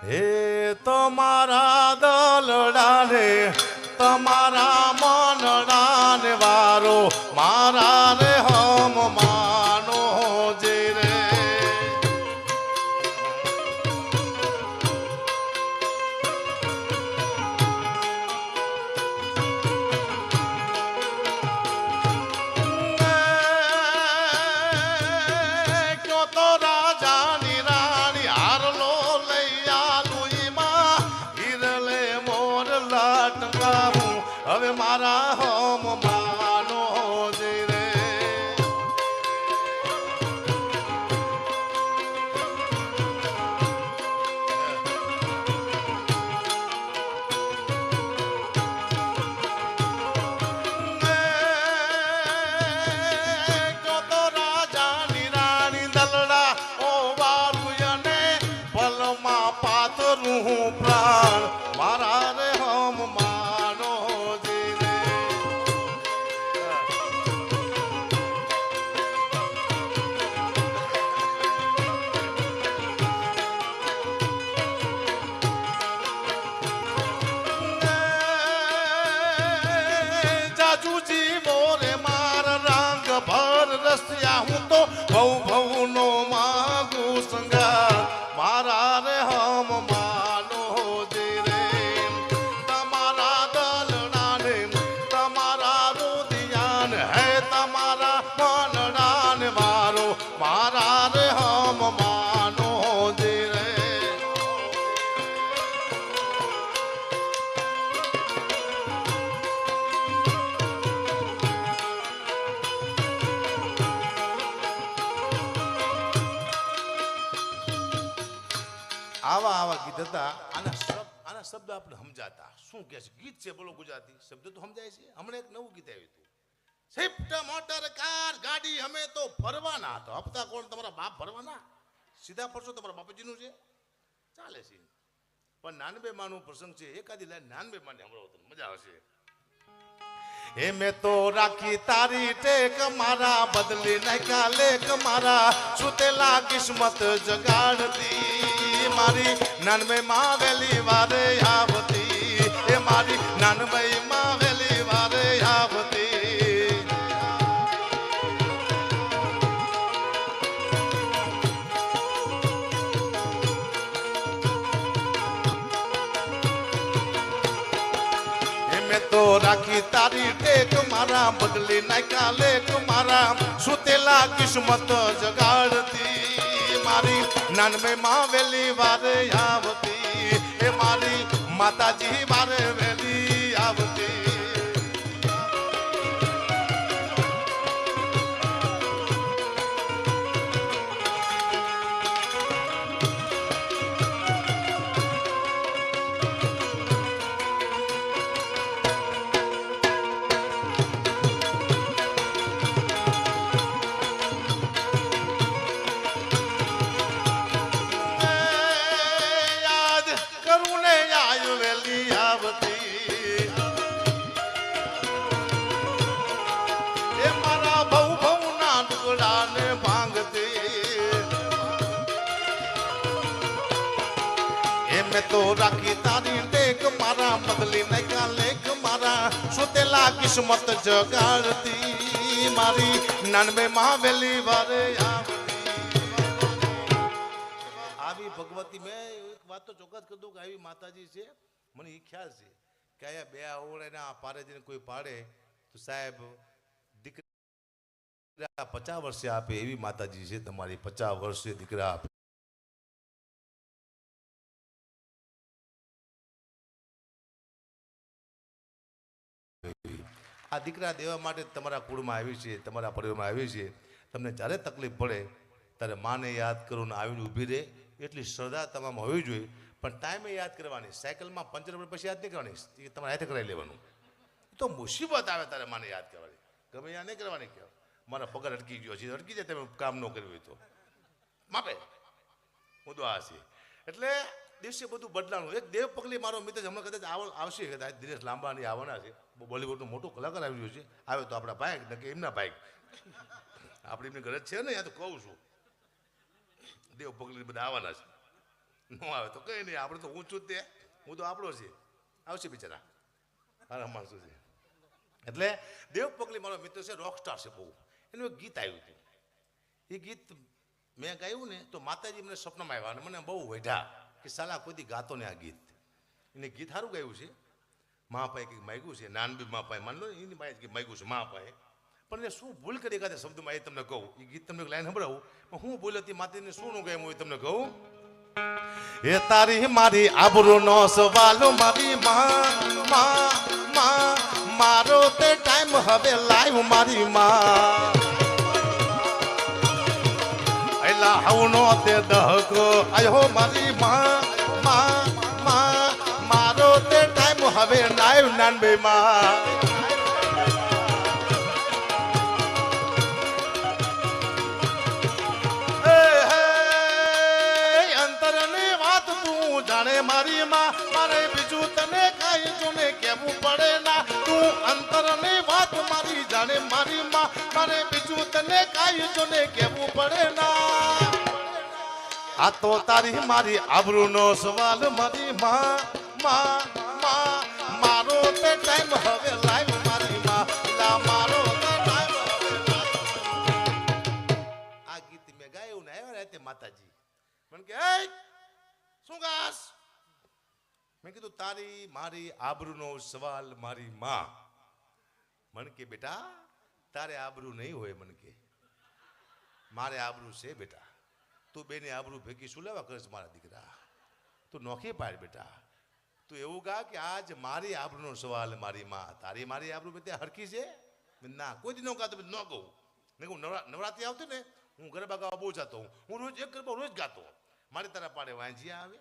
હે તમારા દલડા રે તમારા મનડા ને વારો મારા રે હમ માનો જે રે ક્યો તો રાજાની રાણી હારલો લઈ આલુઈમાં હિરલે મોર લાટકાવું હવે મારા હમ માનો જે રે ક્યો તો રાજાની રાણી દલડા ઓ વારું અને પલમાં પાથરું પ્રાણ મારા રે હમ માનો જે રે જાજુજી મોરે માર રંગ ભર રસિયા હું તો ભવ ભવનો માગું સંગાર મારા રે હમ માનો જે રે તમારા દલડા ને તમારા રુદિયાન હે તમારા મનડા ને વારો મારા રે હમ માનો જે રે આવા આવા ગીત હતા આના શબ્દ આપણે સમજાતા શું કહે છે ગીત છે બોલો ગુજરાતી શબ્દ તો સમજાય છે હમણાં એક નવું ગીત આવ્યું હતું સ્વિફ્ટ મોટર કાર ગાડી અમે તો ફરવાના તો હપ્તા કોણ તમારા બાપ ભરવાના સીધા ફરશો તમારા બાપજીનું છે ચાલે છે પણ નાનબે માનું પ્રસંગ છે એકાદી લાઈન નાનબે માને હમણાં તમને મજા આવશે હે મેં તો રાખી તારી ટેક મારા બદલી નાખ્યા લેખ મારા સુતેલા કિસ્મત જગાડતી મારી નાનમે માં વેલી વારે આવતી એ મારી નાનમે માં વેલી વારે આવતી તો રાખી તારી ટેક મારા બદલી નાખ્યા લેખ મારા સુતેલા કિસ્મત જગાડતી મારી નાનમે માં વેલી વારે આવતી એ મારી માતાજી વારે વેલી આવતી તો રાખી તારી ટેક મારા બદલી નાખ્યા લેખ મારા સુતેલા કિસ્મત જગાડતી મારી નાનબે માં વેલી વારે આવી ભગવતી મેં એક વાત તો ચોક્કસ કરી દઉં કે આવી માતાજી છે મને એ ખ્યાલ છે કે અહીંયા બે આવડે પારે જઈને કોઈ પાડે તો સાહેબ દીકરા 50 વર્ષે આપે એવી માતાજી છે તમારી 50 વર્ષે દીકરા આપે આ દીકરા દેવા માટે તમારા કુળમાં આવી છે તમારા પરિવારમાં આવી છે તમને જ્યારે તકલીફ પડે ત્યારે માને યાદ કરો ને આવીને ઊભી રહે એટલી શ્રદ્ધા તમામ હોવી જોઈએ પણ ટાઈમે યાદ કરવાની સાયકલમાં પંચર પડે પછી યાદ નહીં કરવાની એ તમારે હાથે કરાવી લેવાનું તો મુસીબત આવે ત્યારે માને યાદ કરવાની ગમે યાદ નહીં કરવાની કહેવાય મારા પગાર અટકી ગયો છે અટકી જાય તમે કામ ન કર્યું હોય તો માપે મુદ્દો આ છે એટલે દિવસે બધું બદલાનું એક દેવ પગલી મારો મિત્ર હમણાં કદાચ આવશે કદાચ દિનેશ લાંબાની આવવાના છે બોલિવૂડનું મોટું કલાકાર આવી રહ્યું છે આવે તો આપણા બાઇક ને કે એમના બાઇક આપણે એમની ગરજ છે ને યા તો કહું છું દેવ પગલી બધા આવવાના છે ન આવે તો કંઈ નહીં, આપણે તો હું છું જ તે, હું તો આપણો છે, આવશે બિચારા મારા માણસો છે. એટલે દેવ પગલી મારો મિત્ર છે, રોક સ્ટાર છે બહુ. એનું એક ગીત આવ્યું હતું. એ ગીત મેં ગાયું ને તો માતાજી મને સ્વપ્નમાં આવ્યા અને મને બહુ વઢ્યા કે સાલા કોઈ દી ગાતો ને આ ગીત. એને ગીત સારું ગાયું છે. મહાપાએ કંઈક માગ્યું છે, નાનબી મહાપાએ માન લો એની માએ કંઈક માગ્યું છે મહાપાએ. પણ એને શું ભૂલ કરી એકાદે શબ્દમાં એ તમને કહું. એ ગીત તમને લાઈન સંભળાવું પણ હું ભૂલ હતી માતાજીને શું નું ગાયું એ તમને કહું. એ તારી મારી આબરૂનો સવાલ મારી માં મારો તે ટાઈમ હવે લાઈવ મારી માં એલા હવનો તે દહકો આયો મારી માં મારો તે ટાઈમ હવે લાઈવ નાનબે માં. જાણે મારી માં મારે બીજું તને કાંઈ જોને કેવું પડે ના. તું અંતરની વાત મારી જાણે મારી માં મારે બીજું તને કાંઈ જોને કેવું પડે ના. આ તો તારી મારી આબરૂનો સવાલ મારી માં મારો તે ટાઈમ હવે લાઈવ મારી માં મારો તે ટાઈમ હવે. આ ગીત મેં ગાયું ને આવ્યા રાતે માતાજી મને કે શું ગાસ? મેં કીધું તારી મારી આબરૂનો સવાલ મારી માં. મને કે બેટા તારે આબરૂ નહીં હોય. મને કે મારે આબરૂ છે બેટા. તું બેની આબરૂ ભેગી શું લેવા કરે છે મારા દીકરા? તું નોખી પાડ બેટા. તું એવું ગા કે આજ મારી આબરૂનો સવાલ મારી માં. તારી મારી આબરૂ બે હરખી છે? ના કોઈ દી ન ગાતો ન કહું. મેં કહું નવરાત્રી આવતી ને હું ગરબા ગાવા બહુ જતો. હું રોજ એક ગરબા રોજ ગાતો. મારી તરફ પાડે વાંજિયા આવે,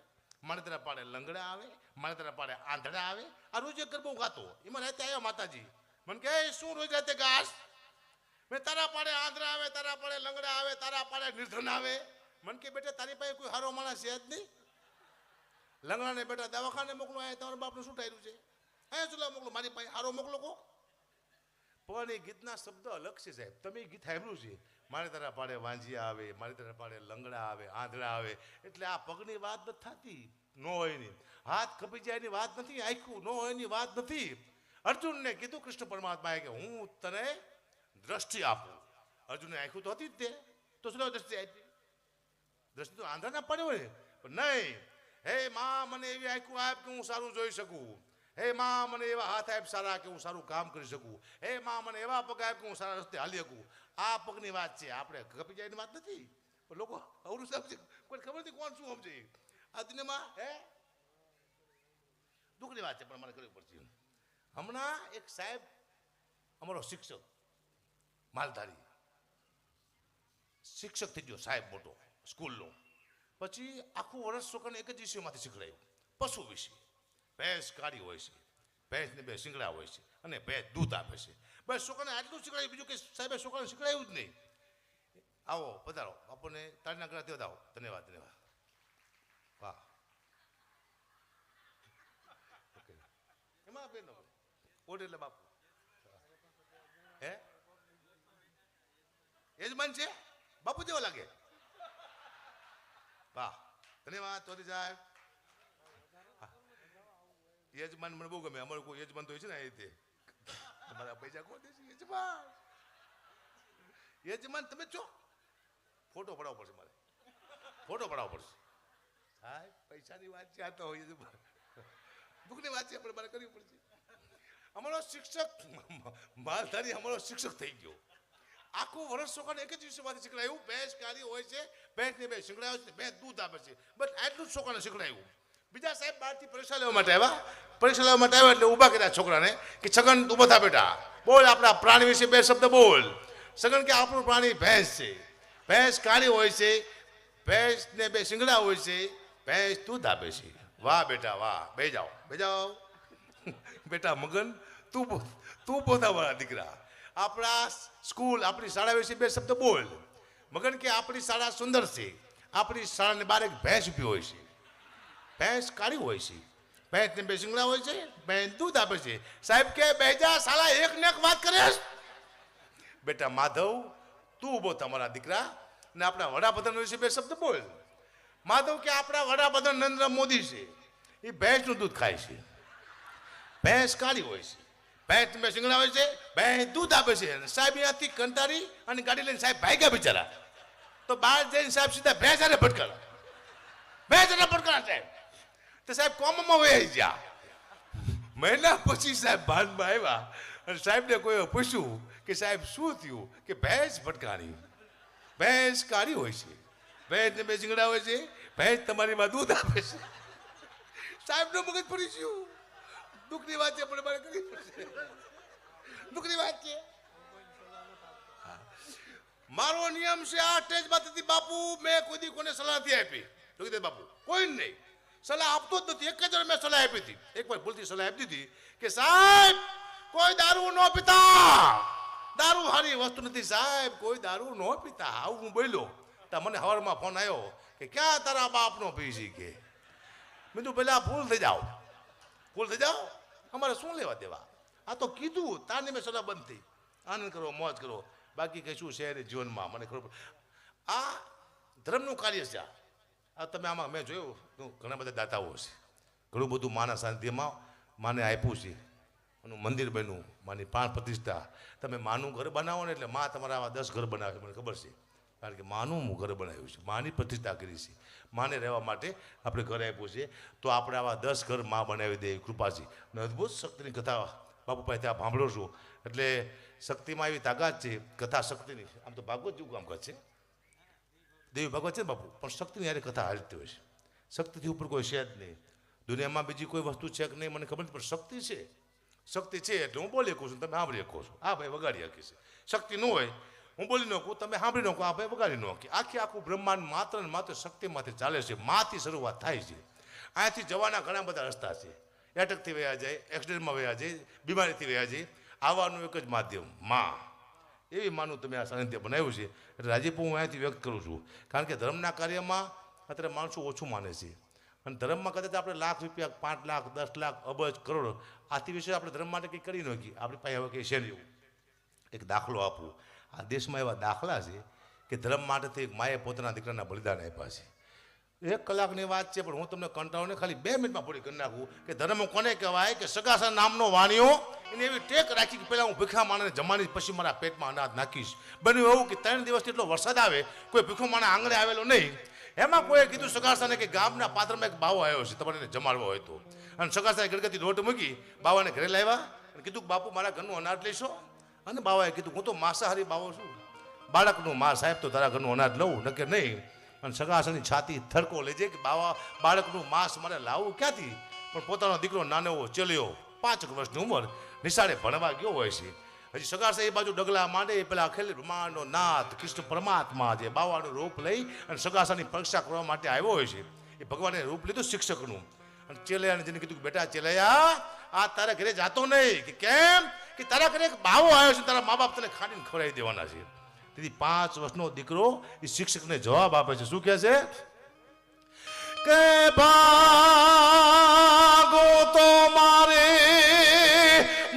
મારી તરફ પાડે લંગડા આવે, મારી તરફ પાડે આંધળા આવે. આ રોજ એક ગરબો ગાતો. એમાં રાતે આવ્યા માતાજી મને કહે શું રોજ રાતે ગાસ? મેં તારા પાડે આંધળા આવે, તારા પાડે લંગડા આવે, તારા પાડે નિર્ધન આવે. મને કે બેટા તારી પાસે કોઈ હારો માણસ છે જ નહીં. લંગડાને બેટા દવાખાને મોકલો. આ તમારા બાપનું શું ટાયરું છે? અહીંયા ચૂલા મોકલો. મારી પાસે હારો મોકલો કહો. પણ એ ગીતના શબ્દ અલગ છે સાહેબ. તમે એ ગીત સાંભળ્યું છે? મારી તરફ પાડે વાંજિયા આવે, મારી તરફ પાડે લંગડા આવે, આંધળા આવે. એટલે આ પગની વાત નથી થતી, ન હોય ની. હાથ કપી જાય એની વાત નથી, આખું ન હોય એની વાત નથી. અર્જુનને કીધું કૃષ્ણ પરમાત્માએ કે હું તને દ્રષ્ટિ આપું. અર્જુનને આખું તો હતી જ તે, તો શું દ્રષ્ટિ આપી? દ્રષ્ટિ તો આંધળા પડ્યો ને. પણ નહીં, હે માં મને એવી આખું આપ કે હું સારું જોઈ શકું. હે માં મને એવા હાથ આપ સારા કે હું સારું કામ કરી શકું. હે માં મને એવા પગ આપ કે હું સારા રસ્તે હાલી શકું. આ પગની વાત છે. આપણે કપી જાયની વાત નથી. પણ લોકો અવરું સમજે, કોઈ ખબર નથી કોણ શું સમજે. આ દુનિયામાં હે દુઃખની વાત છે પણ મારે કરવી પડશે. હમણાં એક સાહેબ અમારો શિક્ષક માલધારી શિક્ષક થઈ ગયો સાહેબ મોટો સ્કૂલનો. પછી આખું વર્ષ છોકરાને એક જ વિષયમાંથી શીખડાયું, પશુ વિશે. ભેંસ કાળી હોય છે, ભેંસને બે શિંગડા હોય છે અને ભેંસ દૂધ આપે છે. બસ છોકરાને આટલું શીખડાયું, બીજું કે સાહેબે છોકરાને શીખડાયું જ નહીં. આવો પધારો, આપણને તાળીના ગળા દેવા આવો. ધન્યવાદ ધન્યવાદ. વાહ એમાં બેન ઓડ એટલે બાપુ હે યજમાન છે બાપુ જેવો લાગે. વાહ ધન્યવાદ ચૌધરી સાહેબ. યજમાન મને બહુ ગમે. અમારું કોઈ યજમાન તો હોય છે ને એ રીતે તમારા પૈસા કોણ દેશે? યજમાન યજમાન તમે છો. ફોટો પડાવવો પડશે મારે, ફોટો પડાવવો પડશે. હા પૈસાની વાત છે. આ તો દુઃખની વાત છે પણ મારે કરવી પડશે. અમારો શિક્ષક માલધારી અમારો શિક્ષક થઈ ગયો. આખું વર્ષ છોકરાને એક જ વિષયમાંથી શીખડાયું. ભેંસ કાળી હોય છે, ભેંસને બે શીખડાય છે, ભેંસ દૂધ આપે છે. બસ આટલું જ છોકરાને શીખડાયું. બીજા સાહેબ બહારથી પરીક્ષા લેવા માટે આવ્યા. પરીક્ષા લેવા માટે આવ્યા એટલે ઊભા કર્યા છોકરાને કે છગન તું બધા બેટા બોલ આપણા પ્રાણી વિશે બે શબ્દ બોલ. છગન કે આપણું પ્રાણી ભેંસ છે. ભેંસ કાળી હોય છે, ભેંસને બે શિંગડા હોય છે, ભેંસ દૂધ આપે છે. વાહ બેટા વાહ. બે જાઓ બે જાઓ બેટા. મગન તું પોતા વાળા દીકરા આપણા સ્કૂલ આપણી શાળા વિશે બે શબ્દ બોલ. મગન કે આપણી શાળા સુંદર છે. આપણી શાળાને બહાર એક ભેંસ ઊભી હોય છે. ભેંસ કાળી હોય છે, ભેંસને બે શિંગડા હોય છે, ભેંસ દૂધ આપે છે. સાહેબ કે બેજા સાલા એક ને એક વાત કરે. બેટા માધવ તું ઉભો તમારા દીકરા ને આપણા વડાપ્રધાન વિશે બે શબ્દ બોલ. માધવ કે આપણા વડાપ્રધાન નરેન્દ્ર મોદી છે એ ભેંસનું દૂધ ખાય છે. ભેંસ કાળી હોય છે, ભેંસ તમે શિંગડા હોય છે, ભેંસ દૂધ આપે છે. સાહેબ અહીંયાથી કંટાળી અને ગાડી લઈને સાહેબ ભાગ્યા બિચારા. તો બહાર જઈને સાહેબ સીધા ભેંસ આને ભટકાણા, ભેંસ આને ભટકાણા સાહેબ. તો સાહેબ કોમમાં વહી ગયા. મહિના પછી સાહેબ ભાનમાં આવ્યા અને સાહેબને કોઈ પૂછ્યું કે સાહેબ શું થયું? કે ભેંસ ભટકાણી. ભેંસ કાળી હોય છે, ભેંસ તમે શિંગડા હોય છે, ભેંસ તમારીમાં દૂધ આપે છે. સાહેબનું મગજ પડી ગયું. દુઃખની વાત છે પણ મારે કરવી પડશે. દુઃખની વાત છે. મારો નિયમ છે આ સ્ટેજમાંથી બાપુ મેં કોઈ દી કોને સલાહ નથી આપી. તો કીધું બાપુ કોઈ નહીં સલાહ આપતો જ નથી. એક જ મેં સલાહ આપી હતી. એક વાર ભૂલથી સલાહ આપી દીધી કે સાહેબ કોઈ દારૂ ન પીતા. દારૂ સારી વસ્તુ નથી સાહેબ, કોઈ દારૂ ન પીતા. આવું હું બોલ્યો તો મને હવારમાં ફોન આવ્યો કે ક્યાં તારા બાપનો પી છે કે. મેં તો પેલા ફૂલ થઈ જાઓ, ફૂલ થઈ જાઓ, અમારે શું લેવા દેવા. આ તો કીધું તારની મેં સલાહ બંધ થઈ. આનંદ કરો, મોજ કરો, બાકી કઈ શું છે જીવનમાં મને ખબર. આ ધર્મનું કાર્ય છે. આ તમે આમાં મેં જોયું ઘણા બધા દાતાઓ છે, ઘણું બધું માના સાનિધ્યમાં માને આપ્યું છે. એનું મંદિર બન્યું, માની પ્રાણ પ્રતિષ્ઠા. તમે માનું ઘર બનાવો ને એટલે મા તમારા આવા 10 ઘર બનાવે મને ખબર છે. કારણ કે માનું ઘર બનાવ્યું છે, માની પ્રતિષ્ઠા કરી છે, માને રહેવા માટે આપણે ઘર આપ્યું છે. તો આપણે આવા 10 ઘર મા બનાવી દે કૃપાથી. અને અદ્ભુત શક્તિની કથા બાપુ પાસે ત્યાં સાંભળો છું. એટલે શક્તિમાં એવી તાકાત છે કથા શક્તિની. આમ તો ભાગવત જેવું કામકાજ છે, દેવી ભાગવત છે બાપુ, પણ શક્તિની યારે કથા હાલતી હોય છે. શક્તિથી ઉપર કોઈ છે જ નહીં દુનિયામાં. બીજી કોઈ વસ્તુ છે કે નહીં મને ખબર નથી, પણ શક્તિ છે. શક્તિ છે એટલે હું બોલી શકું છું, તમે સાંભળી શકો છો. આ ભાઈ વગાડી શકે છે. શક્તિ ન હોય હું બોલી નાખું, તમે સાંભળી નાખો, આ ભાઈ વગાડી નાખી. આખું બ્રહ્માંડ માત્ર ને માત્ર શક્તિમાંથી ચાલે છે. માથી શરૂઆત થાય છે. અહીંયાથી જવાના ઘણા બધા રસ્તા છે. એટકથી વયા જાય, એક્સિડન્ટમાં વયા જાય, બીમારીથી વયા જાય. આવવાનું એક જ માધ્યમ માં. એવી માનું તમે આ સાનિધ્ય બનાવ્યું છે. એટલે રાજીપો હું અહીંયાથી વ્યક્ત કરું છું. કારણ કે ધર્મના કાર્યમાં અત્યારે માણસો ઓછું માને છે. અને ધર્મમાં કદાચ આપણે લાખ રૂપિયા, 5 લાખ, 10 લાખ, અબજ, કરોડ આથી વિશે આપણે ધર્મ માટે કંઈ કરી નાખીએ. આપણી પાસે હવે કંઈ છે નહીં. એક દાખલો આપું. આ દેશમાં એવા દાખલા છે કે ધર્મ માટે એક માએ પોતાના દીકરાના બલિદાન આપ્યા છે. 1 કલાકની વાત છે પણ હું તમને કંટાળો ને ખાલી 2 મિનિટમાં પૂરી કરી નાખું કે ધર્મ કોને કહેવાય. કે સગાસા નામનો વાણિયો એને એવી ટેક રાખી કે પહેલાં હું ભીખા માણસને જમાડીશ, પછી મારા પેટમાં અનાજ નાખીશ. બન્યું એવું કે 3 દિવસથી એટલો વરસાદ આવે, કોઈ ભીખો માણસ આંગણે આવેલો નહીં. એમાં કોઈએ કીધું સગાસાને કે ગામના પાત્રમાં એક બાવો આવ્યો છે, તમારે એને જમાડવો હોય તો. અને સગાસાએ ગળગતી રોટ મૂકી બાવાને ઘરે લાવ્યા અને કીધું કે બાપુ મારા ઘરનું અનાજ લઈશો. અને બાવાએ કીધું હું તો માંસાહારી બાવો છું, બાળકનું માં સાહેબ તો તારા ઘરનું અનાજ લઉં નકે નહીં. અને સગાસાની છાતી થડકો લેજે કે બાળકનું માંસ મારે લાવવું ક્યાંથી. પણ પોતાનો દીકરો નાનો એવો ચેલ્યો 5 વર્ષની ઉંમર નિશાળે ભણવા ગયો હોય છે. હજી સગાસા એ બાજુ ડગલા માંડે પેલા અખિલ બ્રહ્માંડનો નાથ કૃષ્ણ પરમાત્મા જે બાવાનું રૂપ લઈ અને સગાસાની પરીક્ષા કરવા માટે આવ્યો હોય છે. એ ભગવાને રૂપ લીધું શિક્ષકનું. અને ચેલૈયાને જેને કીધું કે બેટા ચેલૈયા આ તારા ઘરે જાતો નહીં. કે કેમ? કે તારા ઘરે એક બાવો આવ્યો છે, તારા મા બાપ તને ખાડીને ખવડાવી દેવાના છે. તેથી 5 વર્ષનો દીકરો એ શિક્ષકને જવાબ આપે છે. શું કહે છે? કે ભાગો તો મારે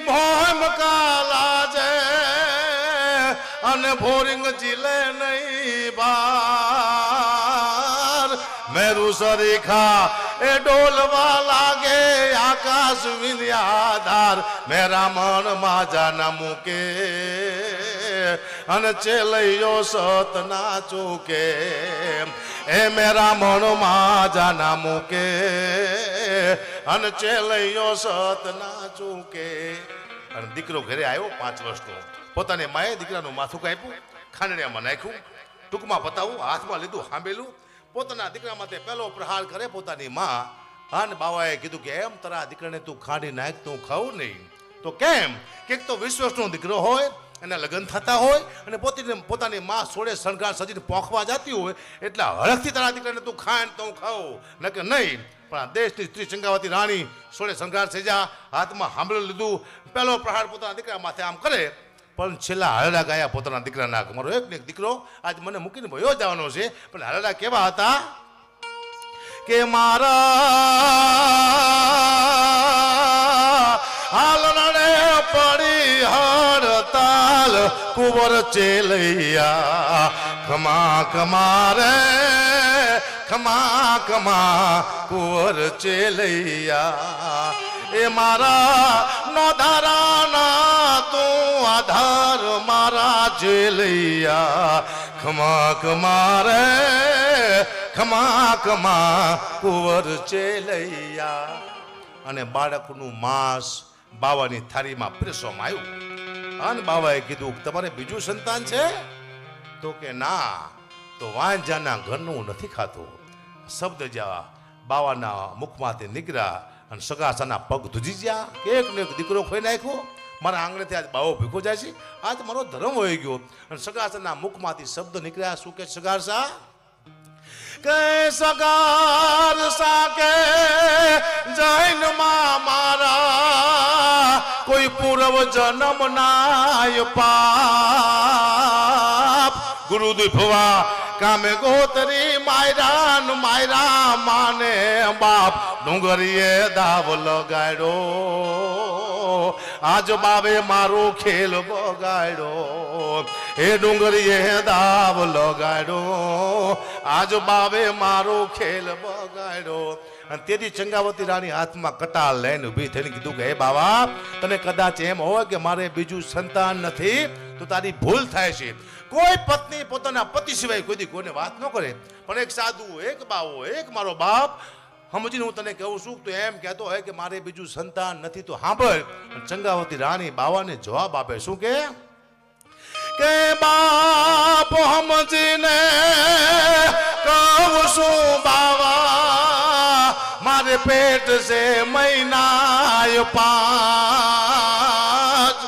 મોહમ કાલા છે અને ભોરિંગ જીલે નહીં બાર. મેરું સરીખા એ ડોલવા લાગે આકાશ વિન્યાધાર. મેરા મન માજા ના મૂકે અને ચેલૈયો સત ના ચૂકે. એ મેરા મન માજા ના મૂકે અને ચેલૈયો સત ના ચૂકે. અને દીકરો ઘરે આવ્યો 5 વર્ષનો. પોતાની માએ દીકરાનું માથું કાપ્યું, ખાંડણીયામાં નાખ્યું. ટૂંકમાં પતાવું, હાથમાં લીધું, સાંભળેલું. પોતાના દીકરા માટે પહેલો પ્રહાર કરે પોતાની માં. અને બાવાએ કીધું કે એમ તારા દીકરાને તું ખાંડી નાખ તો હું ખાવું નહીં. તો કેમ? કે તો 20 વર્ષનો દીકરો હોય, એના લગ્ન થતા હોય અને પોતાની માં સોળે શણગાર સજીને પોખવા જતી હોય એટલે હળકથી તારા દીકરાને તું ખાય તો હું ખાઉં નકે નહીં. પણ આ દેશની સ્ત્રી ચંગાવતી રાણી સોળે શણગાર સજા હાથમાં સાંભળી લીધું. પહેલો પ્રહાર પોતાના દીકરા માથે આમ કરે પણ છેલ્લા હરડા ગાયા પોતાના દીકરાના. મારો એક ને એક દીકરો આજ મને મૂકીને ભયો જવાનો છે. પણ હરડા કેવા હતા કે મારા હાલને પડી હડતાલ કુંવર ચેલૈયા ખમા ખમારે ખમા ખમા કુંવર ચેલૈયા એ મારા નો ધારાના તું આધાર મારા ચેલૈયા ખમા ખમા રે ખમા ખમા કુંવર ચેલૈયા. અને બાળકનું માંસ બાવાની થાળીમાં પીરસવામાં આવ્યું અને બાવાએ કીધું તમારે બીજું સંતાન છે? તો કે ના, તો વાંજાના ઘરનું નથી ખાતું. શબ્દ જ્યાં બાવાના મુખમાંથી નીકળ્યા અને સગાસાના પગ ધૂજી ગયા. એક ને એક દીકરો ખોઈ નાખ્યો. મારા આંગણેથી આજ બાવો ભીખો જાય છે, આજ મારો ધર્મ હોઈ ગયો. અને સગાસાના મુખમાંથી શબ્દ નીકળ્યા. શું કે સગાસા? કે સગાસા કે જૈનમાં મારા કોઈ પૂર્વ જન્મ નાય પાપ. ગુરુદેવ ભવા કામે ગોતરી માયરા માને બાપ ડુંગરીએ દાવ લગાડ્યો. આજ બાવે મારો ખેલ બગાડ્યો. એ ડુંગરીએ દાવ લગાડ્યો. આજ બાવે મારો ખેલ બગાડ્યો. અને તેથી ચંગાવતી રાણી હાથમાં કટાર લઈને ઊભી થઈને કીધું કે હે બાવા, તને કદાચ એમ હોય કે મારે બીજું સંતાન નથી તો તારી ભૂલ થાય છે. કોઈ પત્ની પોતાના પતિ સિવાય કોઈ દી કોઈને વાત ન કરે, પણ એક સાધુ, એક બાવો, એક મારો બાપ સમજીને હું તને કહું છું. તો એમ કહેતો હોય કે મારે બીજું સંતાન નથી તો સાંભળ. ચંગાવતી રાણી બાવાને જવાબ આપે. શું કે બાપ સમજીને કહું છું બાવા, મારે પેટ છે મહિના 5.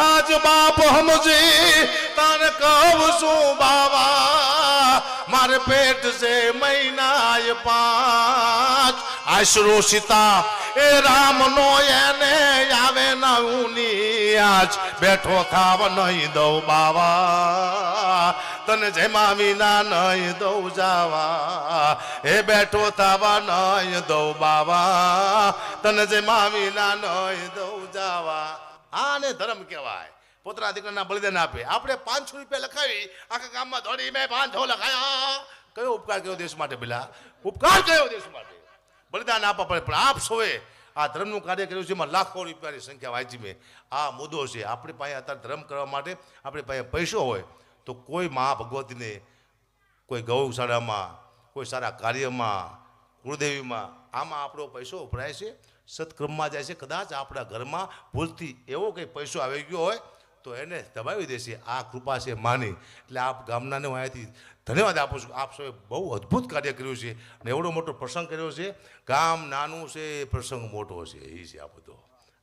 આજ બાપ સમજી તને કહું છું બાવા, મારે પેટ છે મહિના 5. આશરો સીતા એ રામ નો એને આવે નવની આજ બેઠો થાવ નહીં દઉં બાવા, તને જેમાં વિના નહીં દઉં જાવા. એ બેઠો થાવ નહીં દઉં બાવા, તને જેમાં વિના નહીં દઉં જાવા. આને ધર્મ કહેવાય. પોતાના દીકરાના બલિદાન આપે. આપણે 500 રૂપિયા લખાવી આખા ગામમાં દોડી મેં 500 લખાયા. કયો ઉપકાર કયો દેશ માટે? પેલા ઉપકાર કયો દેશ માટે? બલિદાન આપવા પડે. પણ આપ સૌએ આ ધર્મનું કાર્ય કર્યું છે, એમાં લાખો રૂપિયાની સંખ્યા વાંચી મેં. આ મુદ્દો છે. આપણી પાસે અત્યારે ધર્મ કરવા માટે આપણી પાસે પૈસો હોય તો કોઈ મા ભગવતીને કોઈ ગૌશાળામાં, કોઈ સારા કાર્યમાં, કુળદેવીમાં, આમાં આપણો પૈસો વપરાય છે, સત્ક્રમમાં જાય છે. કદાચ આપણા ઘરમાં ભૂલથી એવો કંઈ પૈસો આવી ગયો હોય તો એને દબાવી દેશે. આ કૃપા છે માની. એટલે આપ ગામનાને હું અહીંયાથી ધન્યવાદ આપું છું. આપ સૌએ બહુ અદ્ભુત કાર્ય કર્યું છે અને એવડો મોટો પ્રસંગ કર્યો છે. ગામ નાનું છે, પ્રસંગ મોટો છે. એ છે આ બધો.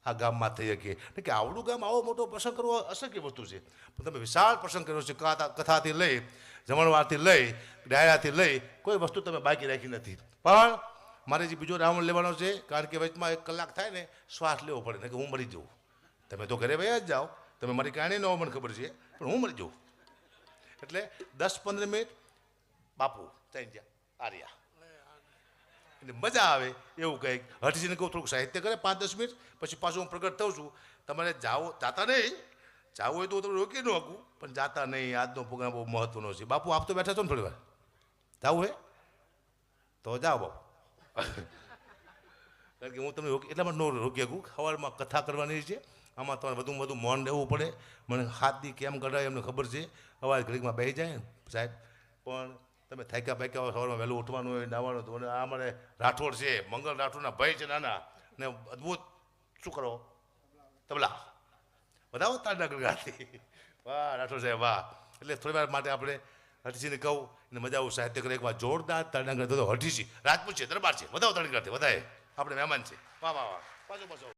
આ ગામમાં થઈ શકે કે આવડું ગામ આવો મોટો પ્રસંગ કરવો અશક્ય વસ્તુ છે. પણ તમે વિશાળ પ્રસંગ કર્યો છે. કથાથી લઈ, જમણવારથી લઈ, ડાયરાથી લઈ કોઈ વસ્તુ તમે બાકી રાખી નથી. પણ મારે જે બીજો રાઉન્ડ લેવાનો છે, કારણ કે વચમાં 1 કલાક થાય ને શ્વાસ લેવો પડે ને કે હું મરી જાઉં. તમે તો ઘરે વયા જ જાઓ, તમે મારી કહાણી ન હોય મને ખબર છે, પણ હું મરી જાઉં. એટલે 10-15 મિનિટ બાપુ થઈ ગયા આર્યા એટલે મજા આવે એવું કંઈક. હઠીજીને કહું થોડુંક સાહિત્ય કરે 5-10 મિનિટ, પછી પાછું હું પ્રગટ થઉં છું. તમારે જાતા નહીં, જાવું હોય તો હું તમને રોકી ન શકું, પણ જાતા નહીં. આજનો પ્રોગ્રામ બહુ મહત્વનો છે. બાપુ આપ તો બેઠા છો ને, થોડી વાર જાવું હે તો જાઓ બાપુ. કારણ કે હું તમને એટલા માટે ન રોકી શકું. સવારમાં કથા કરવાની છે, આમાં તમારે વધુમાં વધુ મૌન રહેવું પડે. મને હાથથી કેમ કઢાય એમને ખબર છે. અવાજ ઘડીકમાં બેસી જાય સાહેબ, પણ તમે થાક્યા પાક્યા હોય, સવારમાં વહેલું ઉઠવાનું હોય, નાવાનું હતું. અને આ અમારે રાઠોડ છે, મંગળ રાઠોડના ભાઈ છે નાના, ને અદ્ભુત શું કરો તબલા બધાઓ તાળના ગળગાથી. વાહ રાઠોડ સાહેબ વાહ. એટલે થોડી વાર માટે આપણે હઠીજીને કહું એને મજા આવું સાહિત્ય કરે. એકવાર જોરદાર તાળના ગળગાથી. હઠીજી રાજપૂત છે, દરબાર છે, વધાવો તાળી ગળગાથી. વધારે આપણે મહેમાન છે. વાહ વાહ વાહ. પાછો પાછો